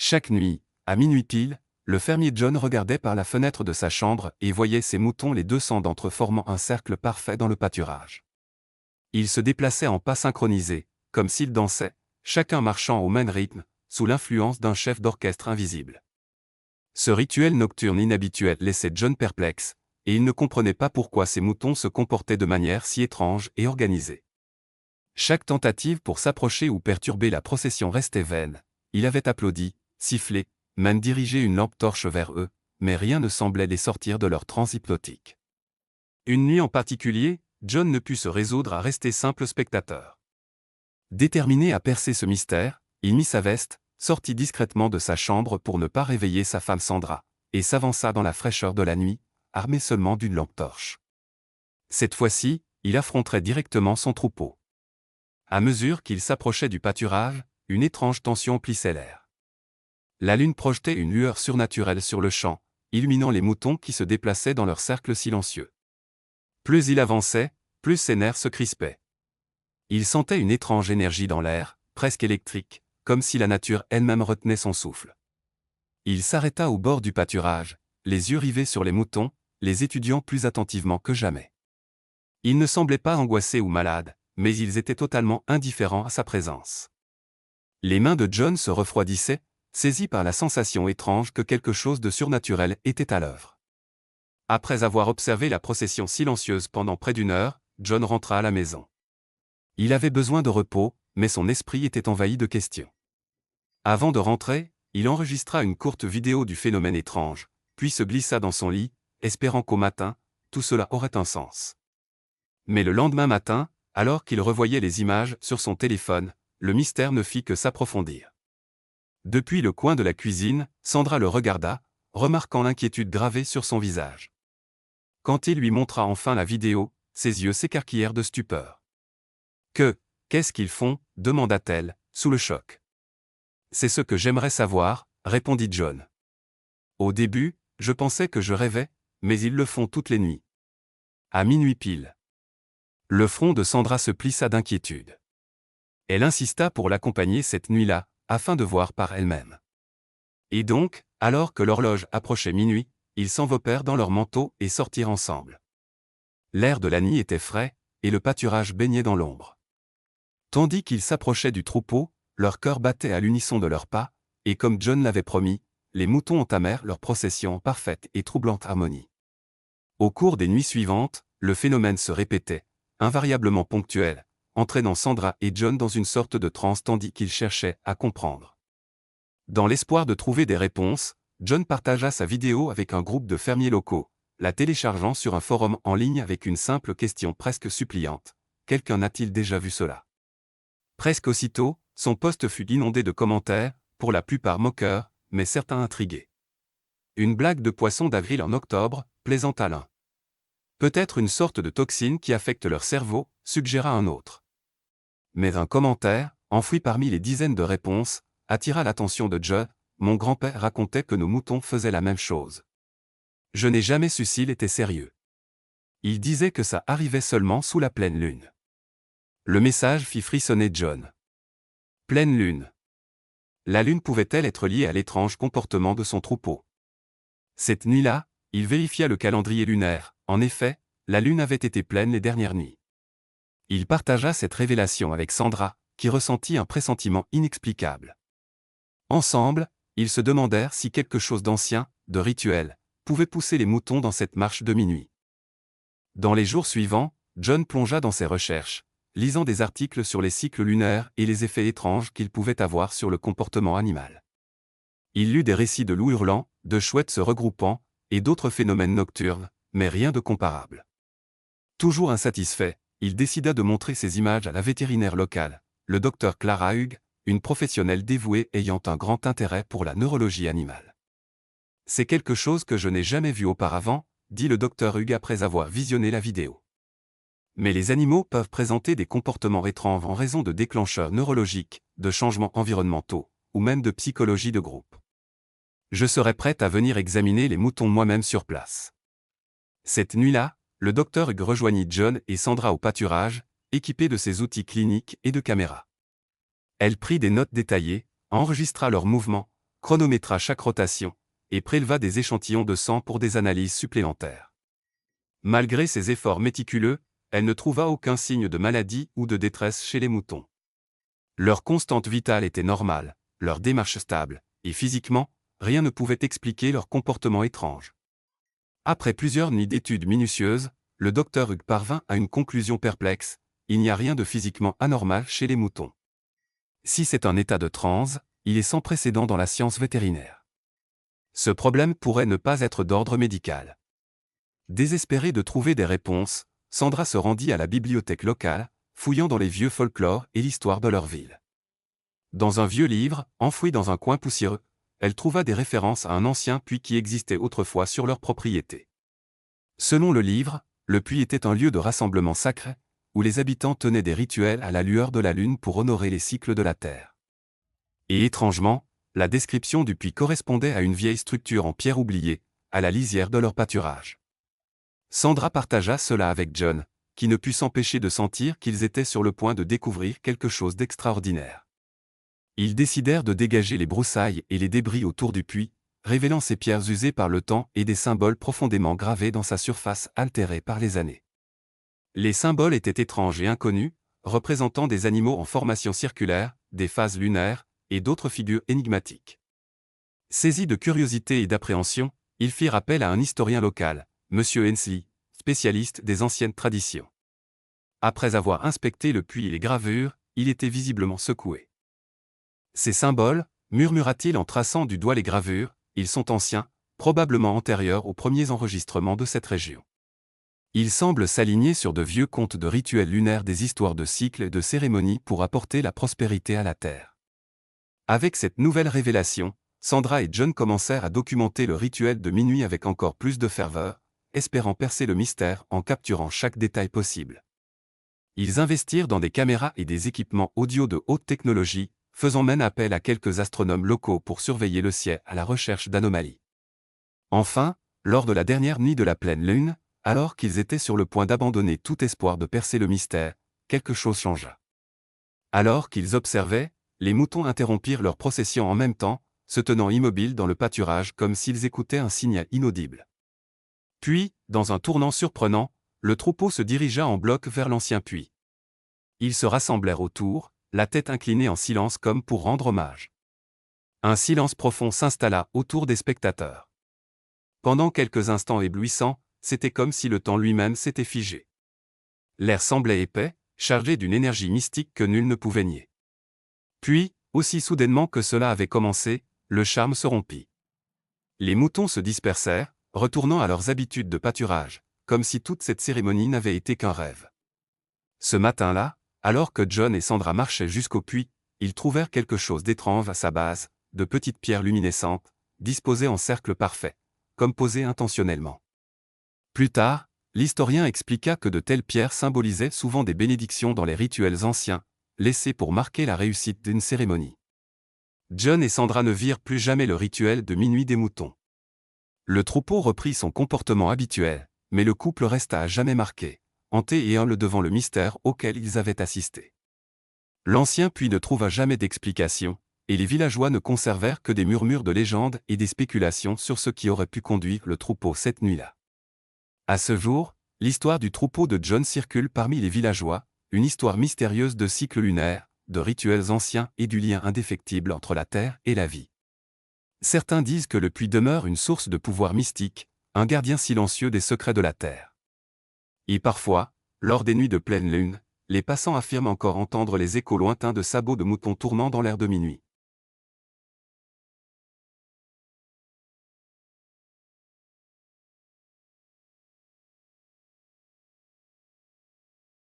Chaque nuit, à minuit pile, le fermier John regardait par la fenêtre de sa chambre et voyait ses moutons, les 200 d'entre eux formant un cercle parfait dans le pâturage. Ils se déplaçaient en pas synchronisés, comme s'ils dansaient, chacun marchant au même rythme, sous l'influence d'un chef d'orchestre invisible. Ce rituel nocturne inhabituel laissait John perplexe, et il ne comprenait pas pourquoi ces moutons se comportaient de manière si étrange et organisée. Chaque tentative pour s'approcher ou perturber la procession restait vaine. Il avait applaudi, sifflé, même dirigé une lampe torche vers eux, mais rien ne semblait les sortir de leur transe hypnotique. Une nuit en particulier, John ne put se résoudre à rester simple spectateur. Déterminé à percer ce mystère, il mit sa veste, sortit discrètement de sa chambre pour ne pas réveiller sa femme Sandra, et s'avança dans la fraîcheur de la nuit, armé seulement d'une lampe torche. Cette fois-ci, il affronterait directement son troupeau. À mesure qu'il s'approchait du pâturage, une étrange tension plissait l'air. La lune projetait une lueur surnaturelle sur le champ, illuminant les moutons qui se déplaçaient dans leur cercle silencieux. Plus il avançait, plus ses nerfs se crispaient. Il sentait une étrange énergie dans l'air, presque électrique, comme si la nature elle-même retenait son souffle. Il s'arrêta au bord du pâturage, les yeux rivés sur les moutons, les étudiant plus attentivement que jamais. Ils ne semblaient pas angoissés ou malades, mais ils étaient totalement indifférents à sa présence. Les mains de John se refroidissaient, saisis par la sensation étrange que quelque chose de surnaturel était à l'œuvre. Après avoir observé la procession silencieuse pendant près d'une heure, John rentra à la maison. Il avait besoin de repos, mais son esprit était envahi de questions. Avant de rentrer, il enregistra une courte vidéo du phénomène étrange, puis se glissa dans son lit, espérant qu'au matin, tout cela aurait un sens. Mais le lendemain matin, alors qu'il revoyait les images sur son téléphone, le mystère ne fit que s'approfondir. Depuis le coin de la cuisine, Sandra le regarda, remarquant l'inquiétude gravée sur son visage. Quand il lui montra enfin la vidéo, ses yeux s'écarquillèrent de stupeur. Qu'est-ce qu'ils font ? Demanda-t-elle, sous le choc. C'est ce que j'aimerais savoir, répondit John. Au début, je pensais que je rêvais, mais ils le font toutes les nuits. À minuit pile. Le front de Sandra se plissa d'inquiétude. Elle insista pour l'accompagner cette nuit-là, afin de voir par elle-même. Et donc, alors que l'horloge approchait minuit, ils s'enveloppèrent dans leurs manteaux et sortirent ensemble. L'air de la nuit était frais, et le pâturage baignait dans l'ombre. Tandis qu'ils s'approchaient du troupeau, leur cœur battait à l'unisson de leurs pas, et comme John l'avait promis, les moutons entamèrent leur procession en parfaite et troublante harmonie. Au cours des nuits suivantes, le phénomène se répétait, invariablement ponctuel, entraînant Sandra et John dans une sorte de transe tandis qu'ils cherchaient à comprendre. Dans l'espoir de trouver des réponses, John partagea sa vidéo avec un groupe de fermiers locaux, la téléchargeant sur un forum en ligne avec une simple question presque suppliante. Quelqu'un a-t-il déjà vu cela ? Presque aussitôt, son post fut inondé de commentaires, pour la plupart moqueurs, mais certains intrigués. Une blague de poisson d'avril en octobre, plaisanta l'un. Peut-être une sorte de toxine qui affecte leur cerveau, suggéra un autre. Mais un commentaire, enfoui parmi les dizaines de réponses, attira l'attention de John. Mon grand-père racontait que nos moutons faisaient la même chose. Je n'ai jamais su s'il était sérieux. Il disait que ça arrivait seulement sous la pleine lune. Le message fit frissonner John. Pleine lune. La lune pouvait-elle être liée à l'étrange comportement de son troupeau ? Cette nuit-là, il vérifia le calendrier lunaire. En effet, la lune avait été pleine les dernières nuits. Il partagea cette révélation avec Sandra, qui ressentit un pressentiment inexplicable. Ensemble, ils se demandèrent si quelque chose d'ancien, de rituel, pouvait pousser les moutons dans cette marche de minuit. Dans les jours suivants, John plongea dans ses recherches, lisant des articles sur les cycles lunaires et les effets étranges qu'ils pouvaient avoir sur le comportement animal. Il lut des récits de loups hurlants, de chouettes se regroupant, et d'autres phénomènes nocturnes, mais rien de comparable. Toujours insatisfait, il décida de montrer ces images à la vétérinaire locale, le docteur Clara Hughes, une professionnelle dévouée ayant un grand intérêt pour la neurologie animale. C'est quelque chose que je n'ai jamais vu auparavant, dit le docteur Hughes après avoir visionné la vidéo. Mais les animaux peuvent présenter des comportements étranges en raison de déclencheurs neurologiques, de changements environnementaux, ou même de psychologie de groupe. Je serais prête à venir examiner les moutons moi-même sur place. Cette nuit-là, le docteur Hughes rejoignit John et Sandra au pâturage, équipés de ses outils cliniques et de caméras. Elle prit des notes détaillées, enregistra leurs mouvements, chronométra chaque rotation, et préleva des échantillons de sang pour des analyses supplémentaires. Malgré ses efforts méticuleux, elle ne trouva aucun signe de maladie ou de détresse chez les moutons. Leur constante vitale était normale, leur démarche stable, et physiquement, rien ne pouvait expliquer leur comportement étrange. Après plusieurs nuits d'études minutieuses, le docteur Hugh parvint à une conclusion perplexe: il n'y a rien de physiquement anormal chez les moutons. Si c'est un état de transe, il est sans précédent dans la science vétérinaire. Ce problème pourrait ne pas être d'ordre médical. Désespérée de trouver des réponses, Sandra se rendit à la bibliothèque locale, fouillant dans les vieux folklores et l'histoire de leur ville. Dans un vieux livre, enfoui dans un coin poussiéreux, elle trouva des références à un ancien puits qui existait autrefois sur leur propriété. Selon le livre, le puits était un lieu de rassemblement sacré, où les habitants tenaient des rituels à la lueur de la lune pour honorer les cycles de la terre. Et étrangement, la description du puits correspondait à une vieille structure en pierre oubliée, à la lisière de leur pâturage. Sandra partagea cela avec John, qui ne put s'empêcher de sentir qu'ils étaient sur le point de découvrir quelque chose d'extraordinaire. Ils décidèrent de dégager les broussailles et les débris autour du puits, révélant ces pierres usées par le temps et des symboles profondément gravés dans sa surface altérée par les années. Les symboles étaient étranges et inconnus, représentant des animaux en formation circulaire, des phases lunaires, et d'autres figures énigmatiques. Saisis de curiosité et d'appréhension, ils firent appel à un historien local, M. Hensley, spécialiste des anciennes traditions. Après avoir inspecté le puits et les gravures, il était visiblement secoué. Ces symboles, murmura-t-il en traçant du doigt les gravures, ils sont anciens, probablement antérieurs aux premiers enregistrements de cette région. Ils semblent s'aligner sur de vieux contes de rituels lunaires, des histoires de cycles et de cérémonies pour apporter la prospérité à la Terre. Avec cette nouvelle révélation, Sandra et John commencèrent à documenter le rituel de minuit avec encore plus de ferveur, espérant percer le mystère en capturant chaque détail possible. Ils investirent dans des caméras et des équipements audio de haute technologie, faisant même appel à quelques astronomes locaux pour surveiller le ciel à la recherche d'anomalies. Enfin, lors de la dernière nuit de la pleine lune, alors qu'ils étaient sur le point d'abandonner tout espoir de percer le mystère, quelque chose changea. Alors qu'ils observaient, les moutons interrompirent leur procession en même temps, se tenant immobiles dans le pâturage comme s'ils écoutaient un signal inaudible. Puis, dans un tournant surprenant, le troupeau se dirigea en bloc vers l'ancien puits. Ils se rassemblèrent autour, la tête inclinée en silence comme pour rendre hommage. Un silence profond s'installa autour des spectateurs. Pendant quelques instants éblouissants, c'était comme si le temps lui-même s'était figé. L'air semblait épais, chargé d'une énergie mystique que nul ne pouvait nier. Puis, aussi soudainement que cela avait commencé, le charme se rompit. Les moutons se dispersèrent, retournant à leurs habitudes de pâturage, comme si toute cette cérémonie n'avait été qu'un rêve. Ce matin-là, alors que John et Sandra marchaient jusqu'au puits, ils trouvèrent quelque chose d'étrange à sa base, de petites pierres luminescentes, disposées en cercle parfait, comme posées intentionnellement. Plus tard, l'historien expliqua que de telles pierres symbolisaient souvent des bénédictions dans les rituels anciens, laissés pour marquer la réussite d'une cérémonie. John et Sandra ne virent plus jamais le rituel de minuit des moutons. Le troupeau reprit son comportement habituel, mais le couple resta à jamais marqué, hanté et humble devant le mystère auquel ils avaient assisté. L'ancien puits ne trouva jamais d'explication, et les villageois ne conservèrent que des murmures de légendes et des spéculations sur ce qui aurait pu conduire le troupeau cette nuit-là. À ce jour, l'histoire du troupeau de John circule parmi les villageois, une histoire mystérieuse de cycles lunaires, de rituels anciens et du lien indéfectible entre la terre et la vie. Certains disent que le puits demeure une source de pouvoir mystique, un gardien silencieux des secrets de la terre. Et parfois, lors des nuits de pleine lune, les passants affirment encore entendre les échos lointains de sabots de moutons tournant dans l'air de minuit.